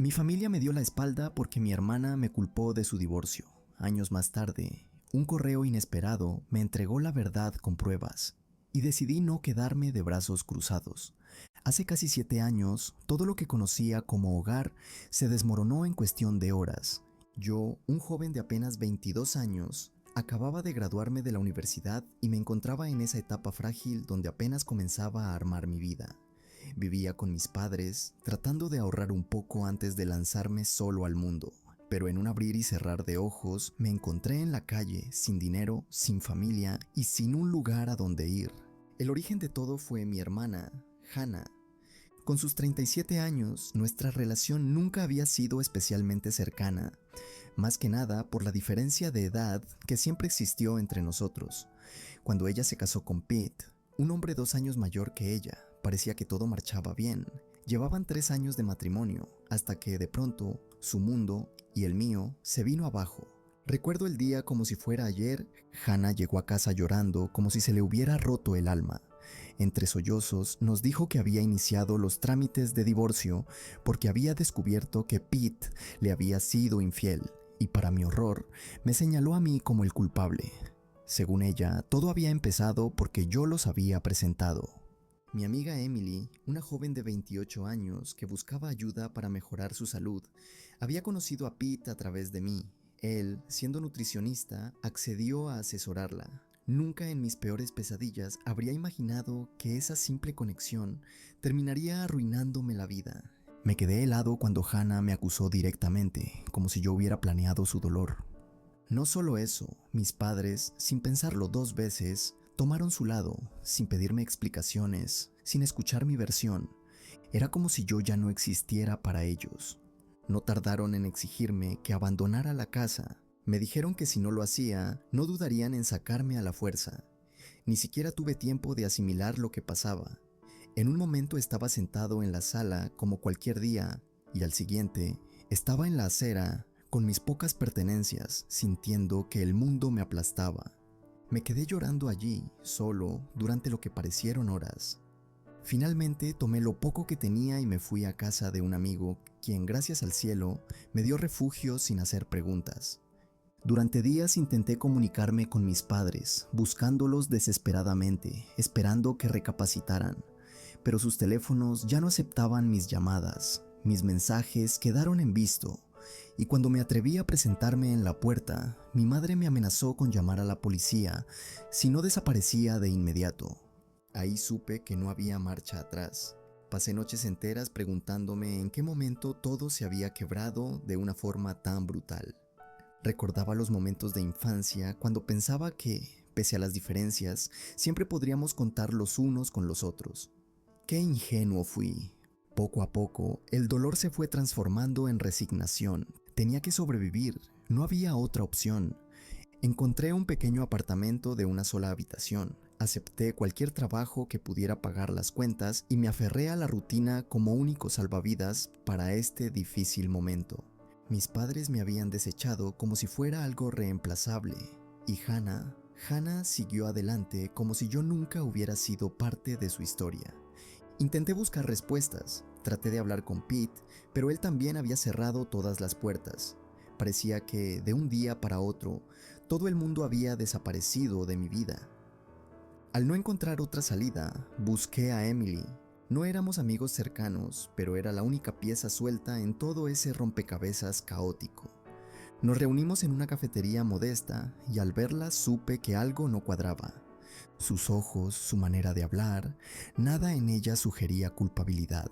Mi familia me dio la espalda porque mi hermana me culpó de su divorcio. Años más tarde, un correo inesperado me entregó la verdad con pruebas y decidí no quedarme de brazos cruzados. Hace casi 7 años, todo lo que conocía como hogar se desmoronó en cuestión de horas. Yo, un joven de apenas 22 años, acababa de graduarme de la universidad y me encontraba en esa etapa frágil donde apenas comenzaba a armar mi vida. Vivía con mis padres, tratando de ahorrar un poco antes de lanzarme solo al mundo. Pero en un abrir y cerrar de ojos me encontré en la calle, sin dinero, sin familia y sin un lugar a donde ir. El origen de todo fue mi hermana, Hannah. Con sus 37 años, nuestra relación nunca había sido especialmente cercana, más que nada por la diferencia de edad que siempre existió entre nosotros. Cuando ella se casó con Pete, un hombre 2 años mayor que ella, parecía que todo marchaba bien. Llevaban 3 años de matrimonio, hasta que de pronto, su mundo y el mío se vino abajo. Recuerdo el día como si fuera ayer. Hannah llegó a casa llorando como si se le hubiera roto el alma. Entre sollozos nos dijo que había iniciado los trámites de divorcio porque había descubierto que Pete le había sido infiel y para mi horror me señaló a mí como el culpable. Según ella, todo había empezado porque yo los había presentado. Mi amiga Emily, una joven de 28 años que buscaba ayuda para mejorar su salud, había conocido a Pete a través de mí. Él, siendo nutricionista, accedió a asesorarla. Nunca en mis peores pesadillas habría imaginado que esa simple conexión terminaría arruinándome la vida. Me quedé helado cuando Hannah me acusó directamente, como si yo hubiera planeado su dolor. No solo eso, mis padres, sin pensarlo 2 veces, tomaron su lado, sin pedirme explicaciones, sin escuchar mi versión. Era como si yo ya no existiera para ellos. No tardaron en exigirme que abandonara la casa. Me dijeron que si no lo hacía, no dudarían en sacarme a la fuerza. Ni siquiera tuve tiempo de asimilar lo que pasaba. En un momento estaba sentado en la sala como cualquier día, y al siguiente estaba en la acera con mis pocas pertenencias, sintiendo que el mundo me aplastaba. Me quedé llorando allí, solo, durante lo que parecieron horas. Finalmente tomé lo poco que tenía y me fui a casa de un amigo, quien gracias al cielo me dio refugio sin hacer preguntas. Durante días intenté comunicarme con mis padres, buscándolos desesperadamente, esperando que recapacitaran, pero sus teléfonos ya no aceptaban mis llamadas, mis mensajes quedaron en visto, y cuando me atreví a presentarme en la puerta, mi madre me amenazó con llamar a la policía si no desaparecía de inmediato. Ahí supe que no había marcha atrás. Pasé noches enteras preguntándome en qué momento todo se había quebrado de una forma tan brutal. Recordaba los momentos de infancia cuando pensaba que, pese a las diferencias, siempre podríamos contar los unos con los otros. Qué ingenuo fui. Poco a poco, el dolor se fue transformando en resignación. Tenía que sobrevivir, no había otra opción. Encontré un pequeño apartamento de una sola habitación. Acepté cualquier trabajo que pudiera pagar las cuentas y me aferré a la rutina como único salvavidas para este difícil momento. Mis padres me habían desechado como si fuera algo reemplazable, y Hannah siguió adelante como si yo nunca hubiera sido parte de su historia. Intenté buscar respuestas, traté de hablar con Pete, pero él también había cerrado todas las puertas. Parecía que, de un día para otro, todo el mundo había desaparecido de mi vida. Al no encontrar otra salida, busqué a Emily. No éramos amigos cercanos, pero era la única pieza suelta en todo ese rompecabezas caótico. Nos reunimos en una cafetería modesta y al verla supe que algo no cuadraba. Sus ojos, su manera de hablar, nada en ella sugería culpabilidad.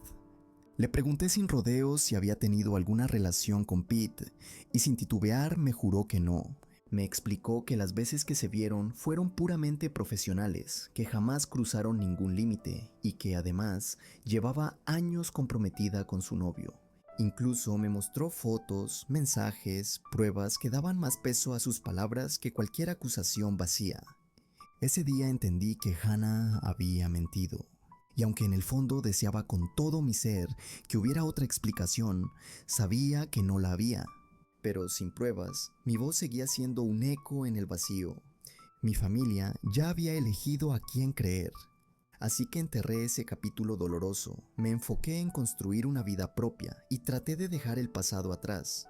Le pregunté sin rodeos si había tenido alguna relación con Pete y sin titubear me juró que no. Me explicó que las veces que se vieron fueron puramente profesionales, que jamás cruzaron ningún límite y que además llevaba años comprometida con su novio. Incluso me mostró fotos, mensajes, pruebas que daban más peso a sus palabras que cualquier acusación vacía. Ese día entendí que Hannah había mentido. Y aunque en el fondo deseaba con todo mi ser que hubiera otra explicación, sabía que no la había. Pero sin pruebas, mi voz seguía siendo un eco en el vacío. Mi familia ya había elegido a quién creer. Así que enterré ese capítulo doloroso, me enfoqué en construir una vida propia y traté de dejar el pasado atrás.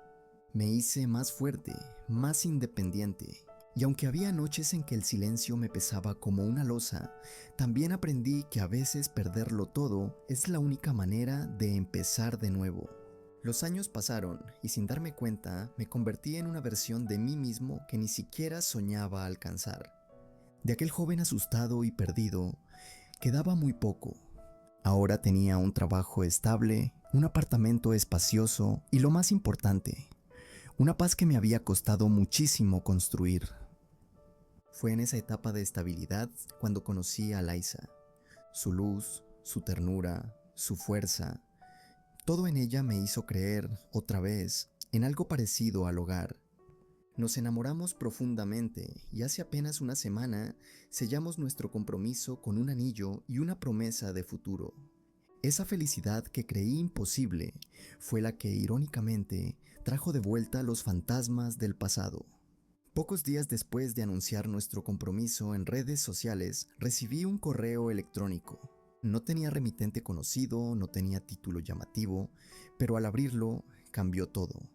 Me hice más fuerte, más independiente, y aunque había noches en que el silencio me pesaba como una losa, también aprendí que a veces perderlo todo es la única manera de empezar de nuevo. Los años pasaron y sin darme cuenta me convertí en una versión de mí mismo que ni siquiera soñaba alcanzar. De aquel joven asustado y perdido, quedaba muy poco. Ahora tenía un trabajo estable, un apartamento espacioso y lo más importante, una paz que me había costado muchísimo construir. Fue en esa etapa de estabilidad cuando conocí a Liza. Su luz, su ternura, su fuerza, todo en ella me hizo creer, otra vez, en algo parecido al hogar. Nos enamoramos profundamente y hace apenas una semana sellamos nuestro compromiso con un anillo y una promesa de futuro. Esa felicidad que creí imposible fue la que, irónicamente, trajo de vuelta los fantasmas del pasado. Pocos días después de anunciar nuestro compromiso en redes sociales, recibí un correo electrónico. No tenía remitente conocido, no tenía título llamativo, pero al abrirlo cambió todo.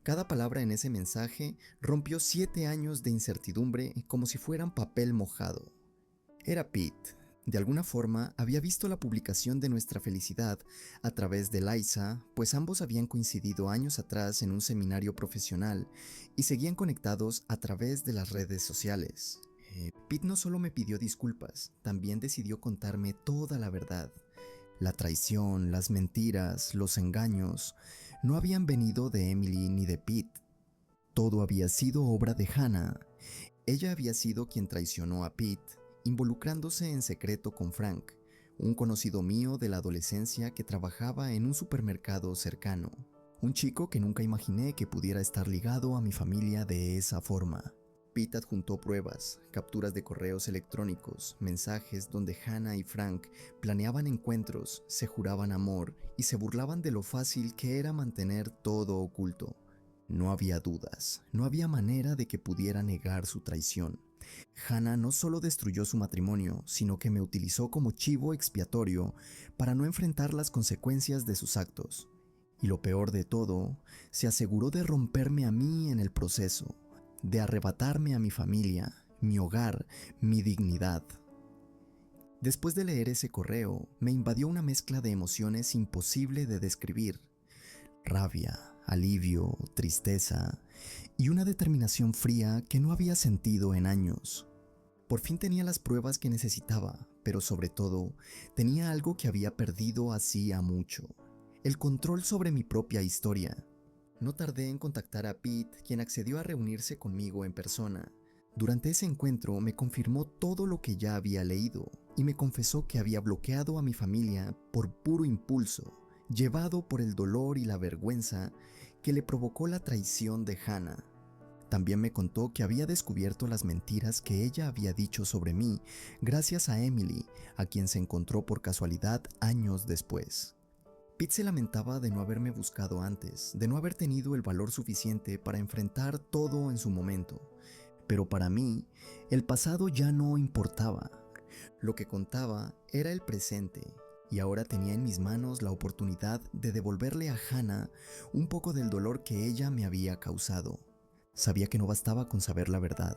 Cada palabra en ese mensaje rompió 7 años de incertidumbre como si fueran papel mojado. Era Pete. De alguna forma había visto la publicación de nuestra felicidad a través de Liza, pues ambos habían coincidido años atrás en un seminario profesional y seguían conectados a través de las redes sociales. Pete no solo me pidió disculpas, también decidió contarme toda la verdad. La traición, las mentiras, los engaños, no habían venido de Emily ni de Pete. Todo había sido obra de Hannah. Ella había sido quien traicionó a Pete, involucrándose en secreto con Frank, un conocido mío de la adolescencia que trabajaba en un supermercado cercano. Un chico que nunca imaginé que pudiera estar ligado a mi familia de esa forma. Pete adjuntó pruebas, capturas de correos electrónicos, mensajes donde Hannah y Frank planeaban encuentros, se juraban amor y se burlaban de lo fácil que era mantener todo oculto. No había dudas, no había manera de que pudiera negar su traición. Hannah no solo destruyó su matrimonio, sino que me utilizó como chivo expiatorio para no enfrentar las consecuencias de sus actos. Y lo peor de todo, se aseguró de romperme a mí en el proceso, de arrebatarme a mi familia, mi hogar, mi dignidad. Después de leer ese correo, me invadió una mezcla de emociones imposible de describir. Rabia, alivio, tristeza y una determinación fría que no había sentido en años. Por fin tenía las pruebas que necesitaba, pero sobre todo, tenía algo que había perdido hacía mucho: el control sobre mi propia historia. No tardé en contactar a Pete, quien accedió a reunirse conmigo en persona. Durante ese encuentro me confirmó todo lo que ya había leído y me confesó que había bloqueado a mi familia por puro impulso, llevado por el dolor y la vergüenza que le provocó la traición de Hannah. También me contó que había descubierto las mentiras que ella había dicho sobre mí gracias a Emily, a quien se encontró por casualidad años después. Pete se lamentaba de no haberme buscado antes, de no haber tenido el valor suficiente para enfrentar todo en su momento. Pero para mí, el pasado ya no importaba. Lo que contaba era el presente, y ahora tenía en mis manos la oportunidad de devolverle a Hannah un poco del dolor que ella me había causado. Sabía que no bastaba con saber la verdad.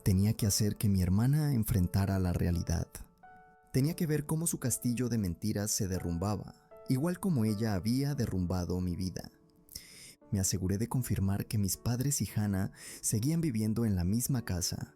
Tenía que hacer que mi hermana enfrentara la realidad. Tenía que ver cómo su castillo de mentiras se derrumbaba, igual como ella había derrumbado mi vida. Me aseguré de confirmar que mis padres y Hannah seguían viviendo en la misma casa.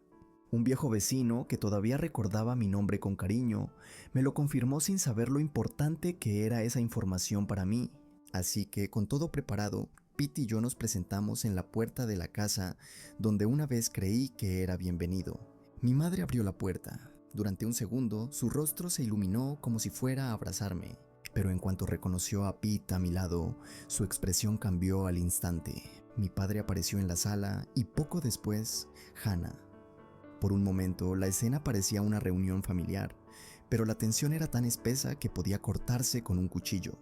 Un viejo vecino, que todavía recordaba mi nombre con cariño, me lo confirmó sin saber lo importante que era esa información para mí. Así que, con todo preparado, Pete y yo nos presentamos en la puerta de la casa donde una vez creí que era bienvenido. Mi madre abrió la puerta. Durante un segundo, su rostro se iluminó como si fuera a abrazarme. Pero en cuanto reconoció a Pete a mi lado, su expresión cambió al instante. Mi padre apareció en la sala y poco después, Hannah. Por un momento, la escena parecía una reunión familiar, pero la tensión era tan espesa que podía cortarse con un cuchillo.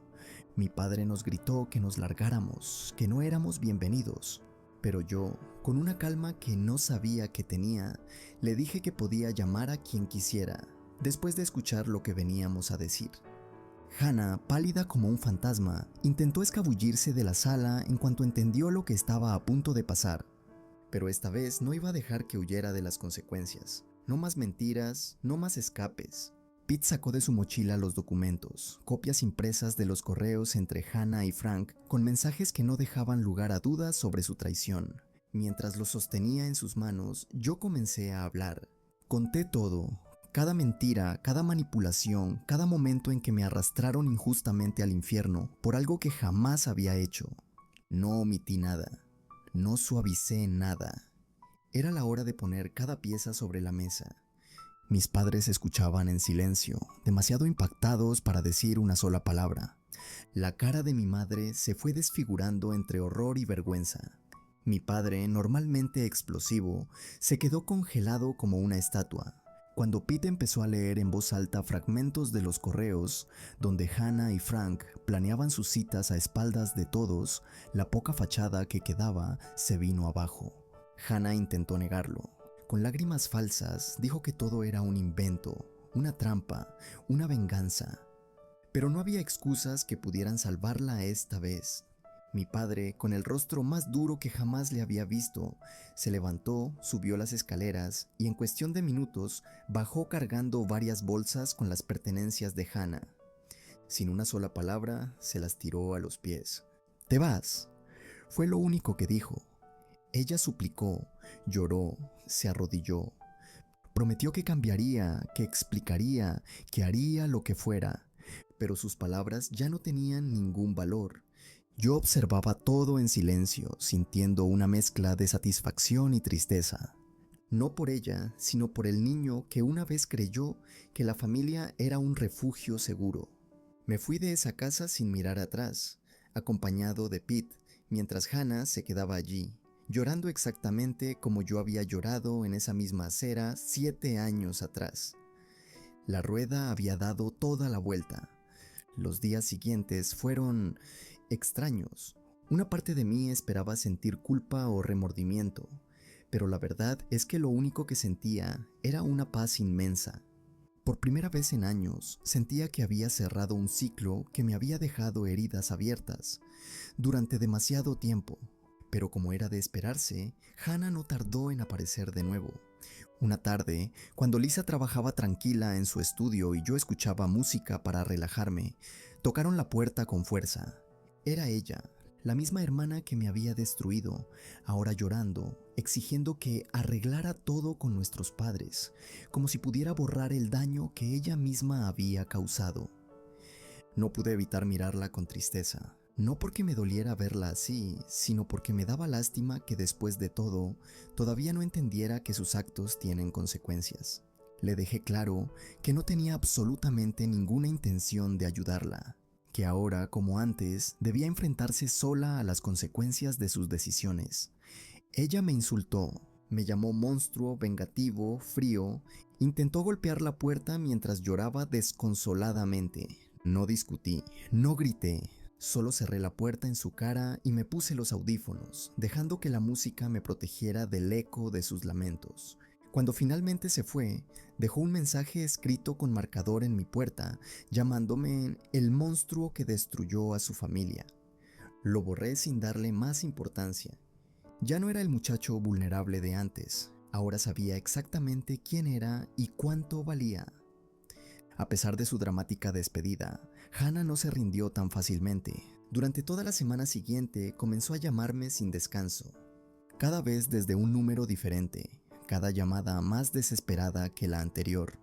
Mi padre nos gritó que nos largáramos, que no éramos bienvenidos. Pero yo, con una calma que no sabía que tenía, le dije que podía llamar a quien quisiera. después de escuchar lo que veníamos a decir. Hannah, pálida como un fantasma, intentó escabullirse de la sala en cuanto entendió lo que estaba a punto de pasar, pero esta vez no iba a dejar que huyera de las consecuencias. No más mentiras, no más escapes. Pete sacó de su mochila los documentos, copias impresas de los correos entre Hannah y Frank, con mensajes que no dejaban lugar a dudas sobre su traición. Mientras los sostenía en sus manos, yo comencé a hablar. Conté todo, cada mentira, cada manipulación, cada momento en que me arrastraron injustamente al infierno por algo que jamás había hecho. No omití nada, no suavicé nada. Era la hora de poner cada pieza sobre la mesa. Mis padres escuchaban en silencio, demasiado impactados para decir una sola palabra. La cara de mi madre se fue desfigurando entre horror y vergüenza. Mi padre, normalmente explosivo, se quedó congelado como una estatua. Cuando Pete empezó a leer en voz alta fragmentos de los correos, donde Hannah y Frank planeaban sus citas a espaldas de todos, la poca fachada que quedaba se vino abajo. Hannah intentó negarlo. Con lágrimas falsas, dijo que todo era un invento, una trampa, una venganza. Pero no había excusas que pudieran salvarla esta vez. Mi padre, con el rostro más duro que jamás le había visto, se levantó, subió las escaleras y en cuestión de minutos bajó cargando varias bolsas con las pertenencias de Hannah. Sin una sola palabra, se las tiró a los pies. «¿Te vas?», fue lo único que dijo. Ella suplicó, lloró, se arrodilló. Prometió que cambiaría, que explicaría, que haría lo que fuera, pero sus palabras ya no tenían ningún valor. Yo observaba todo en silencio, sintiendo una mezcla de satisfacción y tristeza. No por ella, sino por el niño que una vez creyó que la familia era un refugio seguro. Me fui de esa casa sin mirar atrás, acompañado de Pete, mientras Hannah se quedaba allí, llorando exactamente como yo había llorado en esa misma acera 7 años atrás. La rueda había dado toda la vuelta. Los días siguientes fueron extraños. Una parte de mí esperaba sentir culpa o remordimiento, pero la verdad es que lo único que sentía era una paz inmensa. Por primera vez en años, sentía que había cerrado un ciclo que me había dejado heridas abiertas durante demasiado tiempo. Pero como era de esperarse, Hannah no tardó en aparecer de nuevo. Una tarde, cuando Lisa trabajaba tranquila en su estudio y yo escuchaba música para relajarme, tocaron la puerta con fuerza. Era ella, la misma hermana que me había destruido, ahora llorando, exigiendo que arreglara todo con nuestros padres, como si pudiera borrar el daño que ella misma había causado. No pude evitar mirarla con tristeza. No porque me doliera verla así, sino porque me daba lástima que después de todo, todavía no entendiera que sus actos tienen consecuencias. Le dejé claro que no tenía absolutamente ninguna intención de ayudarla, que ahora, como antes, debía enfrentarse sola a las consecuencias de sus decisiones. Ella me insultó, me llamó monstruo, vengativo, frío, intentó golpear la puerta mientras lloraba desconsoladamente. No discutí, no grité. Solo cerré la puerta en su cara y me puse los audífonos, dejando que la música me protegiera del eco de sus lamentos. Cuando finalmente se fue, dejó un mensaje escrito con marcador en mi puerta, llamándome el monstruo que destruyó a su familia. Lo borré sin darle más importancia. Ya no era el muchacho vulnerable de antes, ahora sabía exactamente quién era y cuánto valía. A pesar de su dramática despedida, Hannah no se rindió tan fácilmente. Durante toda la semana siguiente comenzó a llamarme sin descanso, cada vez desde un número diferente, cada llamada más desesperada que la anterior.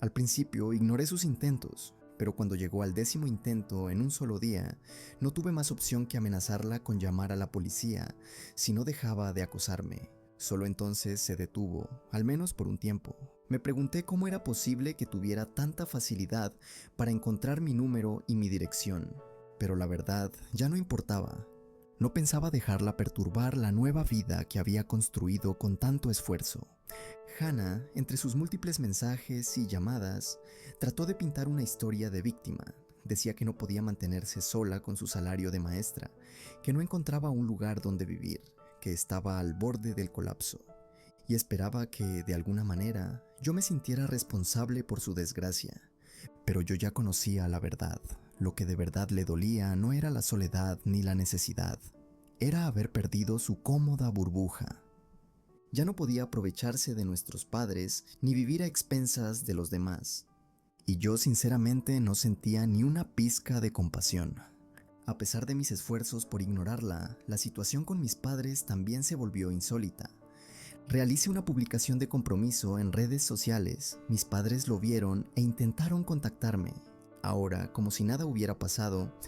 Al principio ignoré sus intentos, pero cuando llegó al 10º intento en un solo día, no tuve más opción que amenazarla con llamar a la policía si no dejaba de acosarme. Solo entonces se detuvo, al menos por un tiempo. Me pregunté cómo era posible que tuviera tanta facilidad para encontrar mi número y mi dirección, pero la verdad ya no importaba. No pensaba dejarla perturbar la nueva vida que había construido con tanto esfuerzo. Hannah, entre sus múltiples mensajes y llamadas, trató de pintar una historia de víctima. Decía que no podía mantenerse sola con su salario de maestra, que no encontraba un lugar donde vivir, que estaba al borde del colapso, y esperaba que, de alguna manera, yo me sintiera responsable por su desgracia. Pero yo ya conocía la verdad. Lo que de verdad le dolía no era la soledad ni la necesidad. Era haber perdido su cómoda burbuja. Ya no podía aprovecharse de nuestros padres ni vivir a expensas de los demás. Y yo sinceramente no sentía ni una pizca de compasión. A pesar de mis esfuerzos por ignorarla, la situación con mis padres también se volvió insólita. Realicé una publicación de compromiso en redes sociales, mis padres lo vieron e intentaron contactarme. Ahora, como si nada hubiera pasado,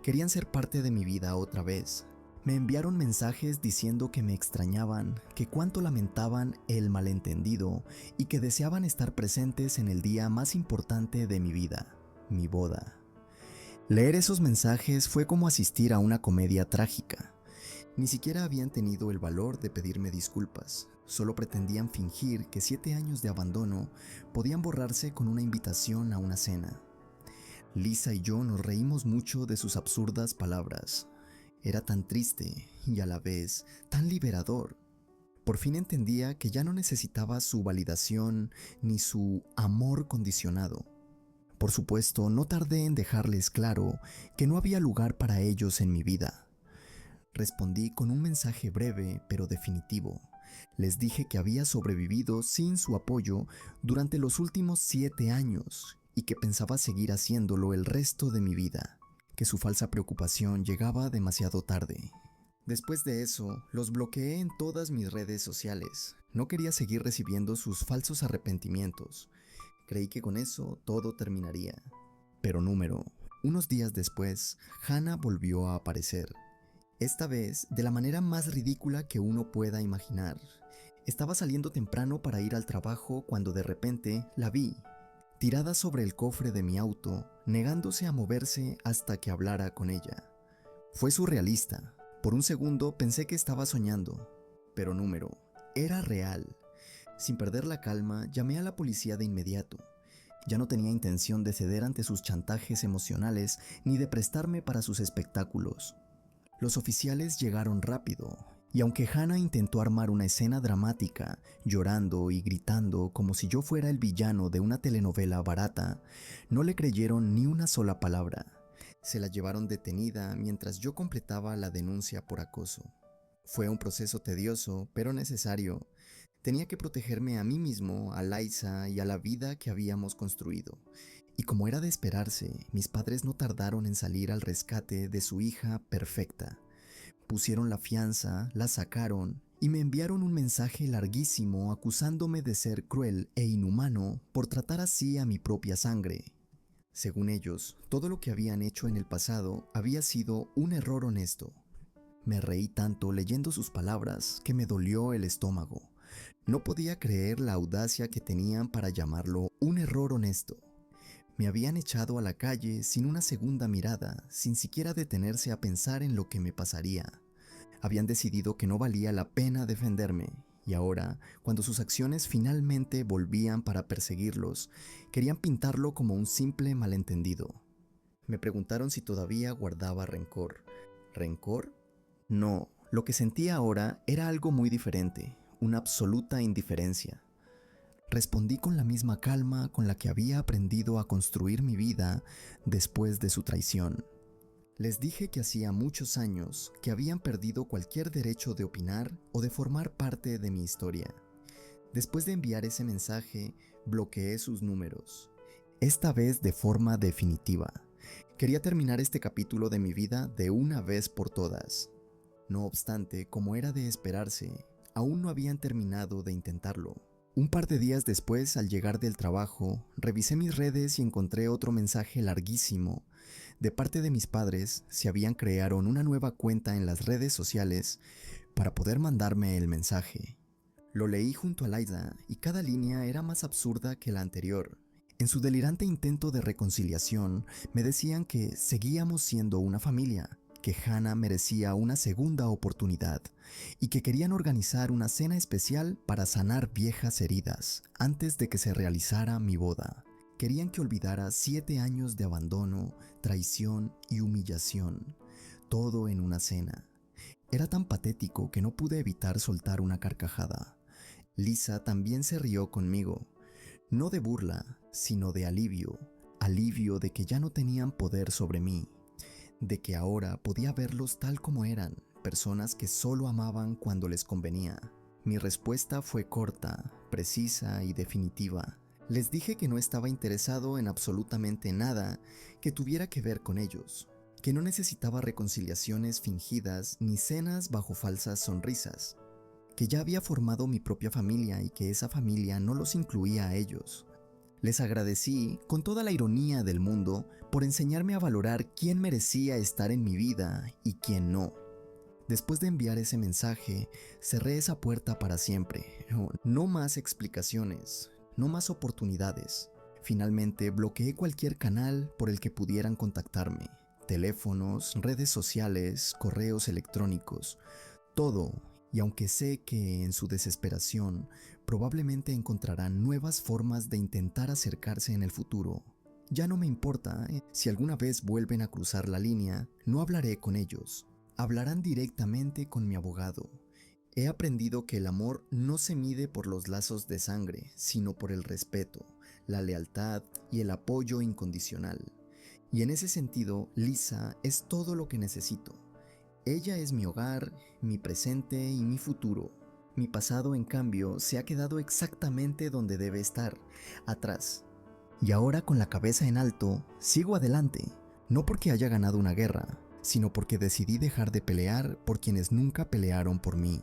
querían ser parte de mi vida otra vez. Me enviaron mensajes diciendo que me extrañaban, que cuánto lamentaban el malentendido y que deseaban estar presentes en el día más importante de mi vida, mi boda. Leer esos mensajes fue como asistir a una comedia trágica. Ni siquiera habían tenido el valor de pedirme disculpas, solo pretendían fingir que 7 años de abandono podían borrarse con una invitación a una cena. Lisa y yo nos reímos mucho de sus absurdas palabras. Era tan triste y a la vez tan liberador. Por fin entendía que ya no necesitaba su validación ni su amor condicionado. Por supuesto, no tardé en dejarles claro que no había lugar para ellos en mi vida. Respondí con un mensaje breve pero definitivo. Les dije que había sobrevivido sin su apoyo durante los últimos 7 años y que pensaba seguir haciéndolo el resto de mi vida, que su falsa preocupación llegaba demasiado tarde. Después de eso, los bloqueé en todas mis redes sociales. No quería seguir recibiendo sus falsos arrepentimientos. Creí que con eso todo terminaría. Pero unos días después, Hannah volvió a aparecer. Esta vez, de la manera más ridícula que uno pueda imaginar. Estaba saliendo temprano para ir al trabajo cuando de repente la vi, tirada sobre el cofre de mi auto, negándose a moverse hasta que hablara con ella. Fue surrealista. Por un segundo pensé que estaba soñando, pero era real. Sin perder la calma, llamé a la policía de inmediato. Ya no tenía intención de ceder ante sus chantajes emocionales ni de prestarme para sus espectáculos. Los oficiales llegaron rápido, y aunque Hannah intentó armar una escena dramática, llorando y gritando como si yo fuera el villano de una telenovela barata, no le creyeron ni una sola palabra. Se la llevaron detenida mientras yo completaba la denuncia por acoso. Fue un proceso tedioso, pero necesario. Tenía que protegerme a mí mismo, a Liza y a la vida que habíamos construido. Y como era de esperarse, mis padres no tardaron en salir al rescate de su hija perfecta. Pusieron la fianza, la sacaron y me enviaron un mensaje larguísimo acusándome de ser cruel e inhumano por tratar así a mi propia sangre. Según ellos, todo lo que habían hecho en el pasado había sido un error honesto. Me reí tanto leyendo sus palabras que me dolió el estómago. No podía creer la audacia que tenían para llamarlo un error honesto. Me habían echado a la calle sin una segunda mirada, sin siquiera detenerse a pensar en lo que me pasaría. Habían decidido que no valía la pena defenderme, y ahora, cuando sus acciones finalmente volvían para perseguirlos, querían pintarlo como un simple malentendido. Me preguntaron si todavía guardaba rencor. ¿Rencor? No, lo que sentía ahora era algo muy diferente, una absoluta indiferencia. Respondí con la misma calma con la que había aprendido a construir mi vida después de su traición. Les dije que hacía muchos años que habían perdido cualquier derecho de opinar o de formar parte de mi historia. Después de enviar ese mensaje, bloqueé sus números. Esta vez de forma definitiva. Quería terminar este capítulo de mi vida de una vez por todas. No obstante, como era de esperarse, aún no habían terminado de intentarlo. Un par de días después, al llegar del trabajo, revisé mis redes y encontré otro mensaje larguísimo. De parte de mis padres, crearon una nueva cuenta en las redes sociales para poder mandarme el mensaje. Lo leí junto a Liza y cada línea era más absurda que la anterior. En su delirante intento de reconciliación, me decían que seguíamos siendo una familia, que Hannah merecía una segunda oportunidad y que querían organizar una cena especial para sanar viejas heridas antes de que se realizara mi boda. Querían que olvidara 7 años de abandono, traición y humillación, todo en una cena. Era tan patético que no pude evitar soltar una carcajada. Lisa también se rió conmigo. No de burla, sino de alivio, alivio de que ya no tenían poder sobre mí, de que ahora podía verlos tal como eran, personas que solo amaban cuando les convenía. Mi respuesta fue corta, precisa y definitiva. Les dije que no estaba interesado en absolutamente nada que tuviera que ver con ellos, que no necesitaba reconciliaciones fingidas ni cenas bajo falsas sonrisas, que ya había formado mi propia familia y que esa familia no los incluía a ellos. Les agradecí, con toda la ironía del mundo, por enseñarme a valorar quién merecía estar en mi vida y quién no. Después de enviar ese mensaje, cerré esa puerta para siempre. No más explicaciones, no más oportunidades. Finalmente bloqueé cualquier canal por el que pudieran contactarme. Teléfonos, redes sociales, correos electrónicos, todo. Y aunque sé que en su desesperación probablemente encontrarán nuevas formas de intentar acercarse en el futuro, ya no me importa, si alguna vez vuelven a cruzar la línea, no hablaré con ellos. Hablarán directamente con mi abogado. He aprendido que el amor no se mide por los lazos de sangre, sino por el respeto, la lealtad y el apoyo incondicional. Y en ese sentido, Lisa es todo lo que necesito. Ella es mi hogar, mi presente y mi futuro. Mi pasado, en cambio, se ha quedado exactamente donde debe estar, atrás. Y ahora, con la cabeza en alto, sigo adelante, no porque haya ganado una guerra, sino porque decidí dejar de pelear por quienes nunca pelearon por mí.